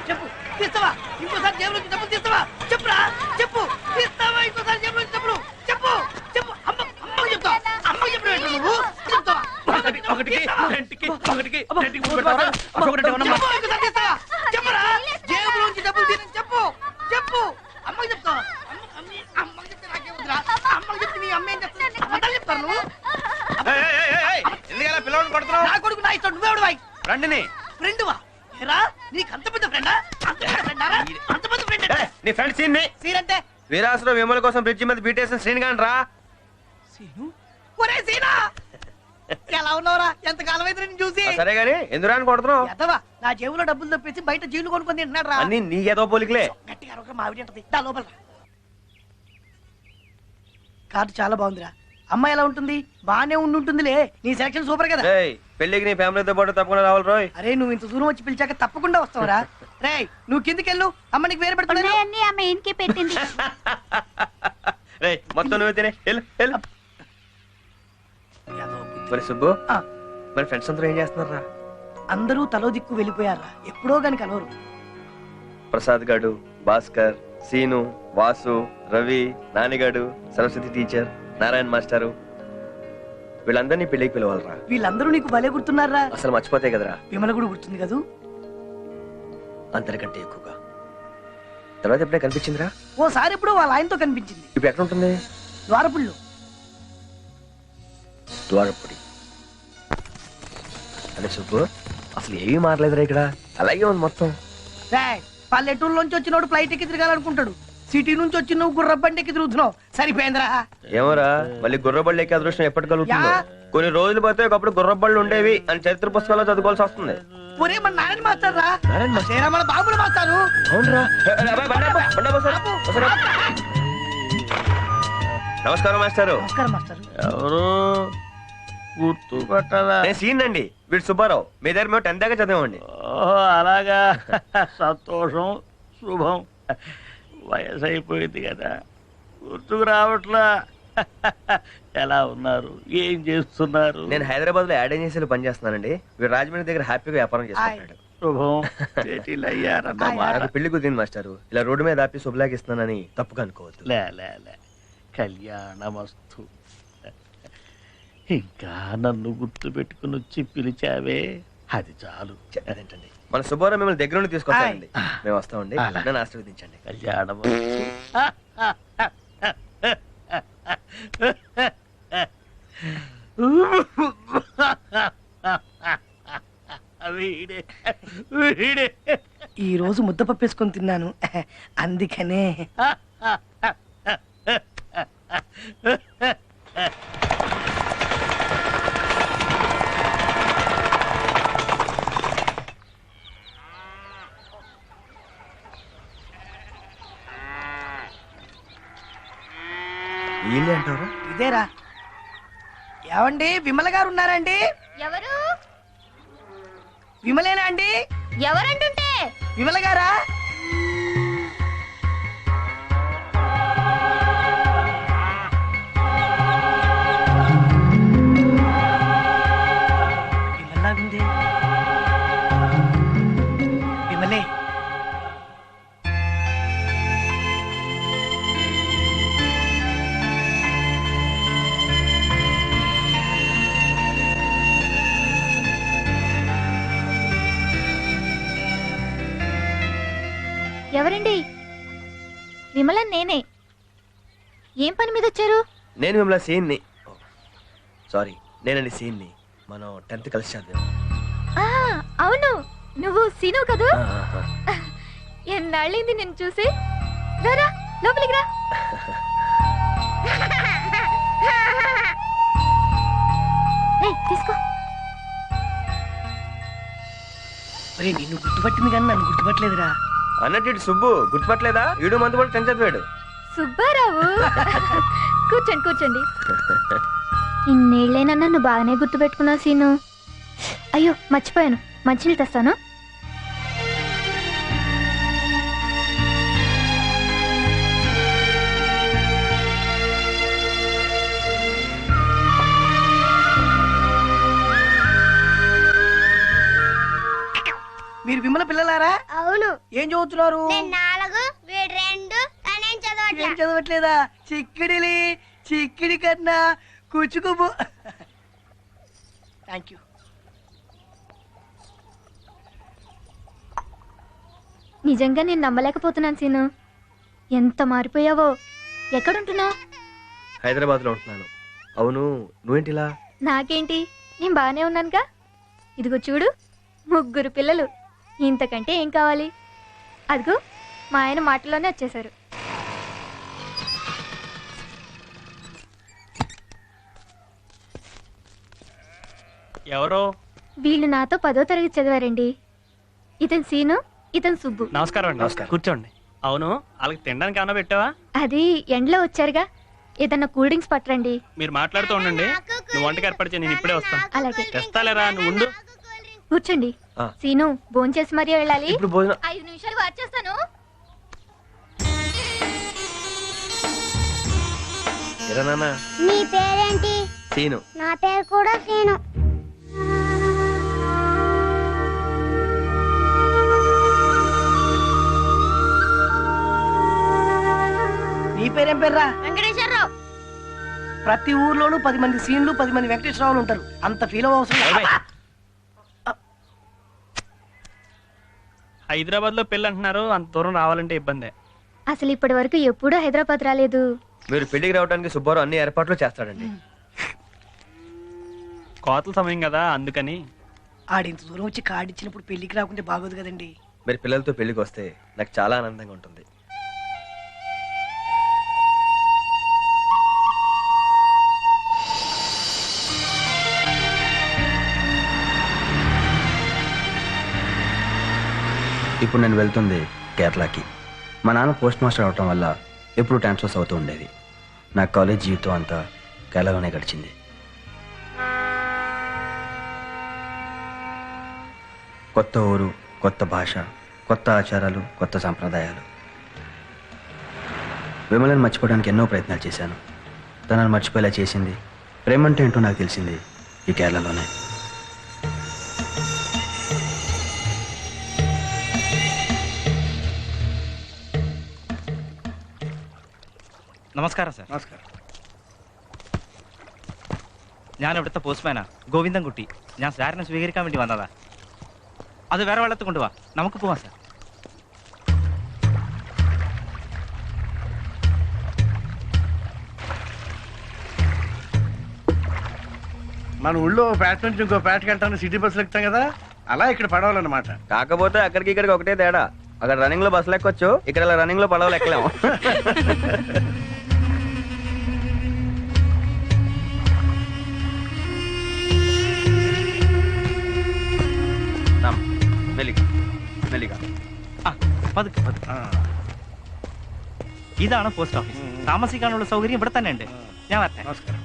చెప్పు తీస్తావా? ఇంకోసారి జేబులో నుంచి డబ్బులు తీస్తావా? చెప్పురా చెప్పు. తీస్తావా ఇంకోసారి జేబులో నుంచి డబ్బులు? చెప్పు చెప్పు. అమ్మకి చెప్తావా? అమ్మకి చెప్పు నువ్వు చెప్తావా? చెప్పురా జేబులో నుంచి డబ్బులు తీయని చెప్పు. చెప్పు అమ్మకి చెప్తావా? అమ్మకి చెప్తే నాకేముందిరా? అమ్మకి చెప్తే మీ అమ్మ ఏం చెప్తుంది? అబద్ధాలు చెప్తారు నువ్వు. పిల్లవాడిని కొడుతున్నావు. నా కొడుకు నా ఇష్టం. నువ్వెవడు బాయ్? ఫ్రెండ్ని. ఫ్రెండువా? ఏరా నీకు అంత పెద్ద ఫ్రెండా? అంత పెద్ద ఫ్రెండారా? అంత పెద్ద ఫ్రెండ్ నీ ఫ్రెండ్ సీన్ సీన్ అంటే వీరాసులో విమల కోసం బ్రిడ్జి మీద బీటేసిన శ్రీని గాని రా. సీను ఒరే సీనా ఎలా ఉన్నావురా? ఎంత కాలం అయితే నేను చూసి. సరే గాని ఎందుకు కొడుతున్నావు? ఎదవా నా జేబులో డబ్బులు తప్పేసి బయట జీలు కొనుక్కొని తింటున్నాడు రా. అన్ని నీ ఏదో పోలికలే. గట్టిగా అరవక మావిడి అంటది. దా లోపల రా. కార్డు చాలా బాగుందిరా. అమ్మాయి ఎలా ఉంటుంది? బానే ఉంటుందిలే. నీ సెలక్షన్ సూపర్ కదా. పెళ్లికి నీ ఫ్యామిలీతో పాటు తప్పకుండా రావాలి రోయ్. అరే నువ్వు ఇంత దూరం వచ్చి పిలిచాక తప్పకుండా వస్తావురా. రేయ్ నువ్వు కిందికెళ్ళు. అమ్మ నీకు వేరే పెడుతుంది. మొత్తం నువ్వు తినే మరి సుబ్బు మరి ఫ్రెండ్స్ అందరూ ఏం చేస్తున్నారా? అందరూ తలో దిక్కు వెళ్ళిపోయారా. ఎప్పుడో గాని కలవరు. ప్రసాద్ గాడు, భాస్కర్, సీను, వాసు, రవి, నానిగాడు, సరస్వతి టీచర్, నారాయణ మాస్టారు వీళ్ళందరినీ పెళ్లికి పిలవాలరా. వీళ్ళందరూ నీకు భలే గుర్తున్నారా? అసలు మర్చిపోతే కదరా. విమల కూడా గుర్తుంది కదూ? అందరికంటే ఎక్కువగా. తర్వాత ఎప్పుడే కనిపించిందిరా? ఓసారి ఎప్పుడో వాళ్ళ ఆయనతో కనిపించింది. ఇప్పుడు ఎక్కడ ఉంటుంది? ద్వారపుల్లో. ద్వారపుడి అదే సుబ్బు అసలు ఏమీ మారలేదురా ఇక్కడ. అలాగే ఉంది మొత్తం. పల్లెటూరులోంచి వచ్చినోడు ఫ్లైట్ ఎక్కి తిరగాలనుకుంటాడు. సిటీ నుంచి వచ్చి నువ్వు గుర్రబండి ఎక్కి తిరుగుతున్నావు. సరిపోయిందిరా. ఏమోరా మళ్ళీ గుర్రబళ్ళు ఎక్కే అదృష్టం ఎప్పటి కలుగుతుందో. కొన్ని రోజులు పోతే ఒకప్పుడు గుర్రబళ్ళు ఉండేవి అని చరిత్ర పుస్తకాల్లో చదువుకోవాల్సి వస్తుంది. ఒరే మన నారాయణ మాస్టర్ రా. మన బాబులు మాస్టారు. అవునరా. నమస్కారం మాస్టారు. నమస్కారం మాస్టర్. ఎవరు గుర్తుపట్టదా? నేను సీన్ అండి. వీడు సుబ్బారావు. మీ దగ్గర మేము 10th దాకా చదివామండి. ఓహో అలాగా. సంతోషం, శుభం. వయసు అయిపోయింది కదా, గుర్తుకు రావట్లా. ఎలా ఉన్నారు? ఏం చేస్తున్నారు? నేను హైదరాబాద్ లో యాడ్ ఏజెన్సీలో పనిచేస్తున్నానండి. వీడు రాజమండ్రి దగ్గర హ్యాపీగా వ్యాపారం చేసుకుంటాడు. శుభం. సెటిల్ అయ్యారన్నమాట. నాకు పెళ్లి కుదిరింది మాస్టారు. ఇలా రోడ్డు మీద ఆపి శుభలాగిస్తున్నానని తప్పుగా అనుకోవద్దు. లే కళ్యాణమస్తు. ఇంకా నన్ను గుర్తు పెట్టుకుని వచ్చి పిలిచావే, అది చాలు. అదేంటండి మన సుబ్బారావు మిమ్మల్ని దగ్గర నుండి తీసుకొస్తానండి. మేము వస్తామండి. నన్ను ఆశీర్వదించండి. కళ్యాణమస్తు. ఈ రోజు ముద్దపప్పు వేసుకొని తిన్నాను అందుకనే. ఇదేరా. ఏమండి విమల గారు ఉన్నారండి? ఎవరు? విమలేనా అండి? ఎవరంటుంటే విమల గారా? విమలాగుంది. విమలే. ఎవరండి? విమలన్ నేనే. ఏం పని మీద వచ్చారు? నేను విమల సీన్ని. సారీ నేనండి సీన్ని. మనం 10th కలిసి చదివాం. అవును నువ్వు సీను కదూ? ఎన్నాళ్ళింది నిన్ను చూసి. రారా లోపలికి రా. తీసుకో. నిన్ను గుర్తుపట్టింది కానీ నన్ను గుర్తుపట్టలేదురా. అన్నట్టు సుబ్బు గుర్తుపట్టలేదా? వీడు మందు కూడా 10th చదివాడు. సుబ్బారావు. కూర్చోండి కూర్చోండి. ఇన్నేళ్ళైనా నన్ను బాగానే గుర్తుపెట్టుకున్నావు సీను. అయ్యో మర్చిపోయాను, మంచినీళ్ళు తెస్తాను. మీరు విమల పిల్లలారా? అవును. ఏం చదువుతున్నారు? నేను 4, వీడు 2, తనేం చదవట్లే. ఏం చదవట్లేదా? చిక్కిడిలి చిక్కిడి కన్నా కూచుకుబు. Thank you. నిజంగా నేను నమ్మలేకపోతున్నాను సీను. ఎంత మారిపోయావో. ఎక్కడుంటున్నావు? హైదరాబాద్ లో ఉంటున్నాను. అవును, నువ్వేంటిలా? నాకేంటి, నేను బాగానే ఉన్నానుగా. ఇదిగో చూడు, 3 పిల్లలు. ఇంతకంటే ఏం కావాలి? అదిగో మా ఆయన మాటల్లోనే వచ్చేసారు. ఎవరో? వీళ్ళు నాతో 10వ తరగతి చదివారండి. ఇతను సీను, ఇతను సుబ్బు. నమస్కారం అండి. నమస్కారం. కూర్చోండి. అవును, వాళ్ళకి తినడానికి ఏమన్నా పెట్టావా? అది ఎండలో వచ్చారుగా, ఏదన్నా కూల్ డ్రింక్స్ పట్టరండి. మీరు మాట్లాడుతూ ఉండండి, నువ్వు వంటకి ఏర్పాటు చేయి, నేను ఇప్పుడే వస్తాను. అలాగే. తెస్తాలేరా, నువ్వు ఉండు. కూర్చోండి. ఆ. సీను, భోంచేసి మరీ వెళ్ళాలి. ఇప్పుడు భోజనం 5 నిమిషాలు వచ్చేస్తాను. ఎరా నాన్న? నీ పేరేంటి? సీను. నా పేరు కూడా సీను. నీ పేరేం పేర్రా? వెంకటేశ్వరరావు. ప్రతి ఊర్లోనూ 10 మంది సీన్లు 10 మంది వెంకటేశ్వరరావులు ఉంటారు. అంత ఫీల్ అవసరం లేదు. హైదరాబాద్ లో పెళ్ళి అంటున్నారు, అంత దూరం రావాలంటే ఇబ్బందే. అసలు ఇప్పటి వరకు ఎప్పుడూ హైదరాబాద్ రాలేదు. మీరు పెళ్లికి రావడానికి సుబ్బారావు అన్ని ఏర్పాట్లు చేస్తాడండి. కోతల సమయం కదా, అందుకని. ఆడింత దూరం వచ్చి కార్డు ఇచ్చినప్పుడు పెళ్లికి రాకుంటే బాగోదు కదండి. మీరు పిల్లలతో పెళ్లికి వస్తే నాకు చాలా ఆనందంగా ఉంటుంది. ఇప్పుడు నేను వెళ్తుంది కేరళకి. మా నాన్న పోస్ట్ మాస్టర్ అవటం వల్ల ఎప్పుడు ట్రాన్స్ఫర్స్ అవుతూ ఉండేది. నా కాలేజ్ జీవితం అంతా కేరళలోనే గడిచింది. కొత్త ఊరు, కొత్త భాష, కొత్త ఆచారాలు, కొత్త సాంప్రదాయాలు. విమలను మర్చిపోవడానికి ఎన్నో ప్రయత్నాలు చేశాను. తనను మర్చిపోయేలా చేసింది, ప్రేమంటే ఏంటో నాకు తెలిసింది ఈ కేరళలోనే. നമസ്കാരം സാർ. నమస్కారం. ഞാൻ ഇവിടുത്തെ പോസ്റ്റ്മാനാ ഗോവിന്ദൻകുട്ടി. ഞാൻ സാറിനെ സ്വീകരിക്കാൻ വേണ്ടി വന്നതാ. അത് വേറെ വെള്ളത്തിൽ കൊണ്ടുപോവാ, നമുക്ക് പോവാം സാർ. మన ఊళ్ళో పేట నుంచి ఇంకో పేటకి వెళ్తాను సిటీ బస్సులు ఎక్కుతాం కదా, అలా ఇక్కడ పడవాలన్నమాట. కాకపోతే అక్కడికి ఇక్కడికి ఒకటే తేడా. అక్కడ రన్నింగ్ లో బస్సులు ఎక్కొచ్చు, ఇక్కడ రన్నింగ్ లో పడవలు ఎక్కలేము. മെല്ലിക മെല്ലിക. ആ പതുക്കെ പതുക്കെ. ഇതാണ് പോസ്റ്റ് ഓഫീസ്. താമസിക്കാനുള്ള സൗകര്യം ഇവിടെ തന്നെ ഉണ്ട്. ഞാൻ വരട്ടെ. నమస్కారం.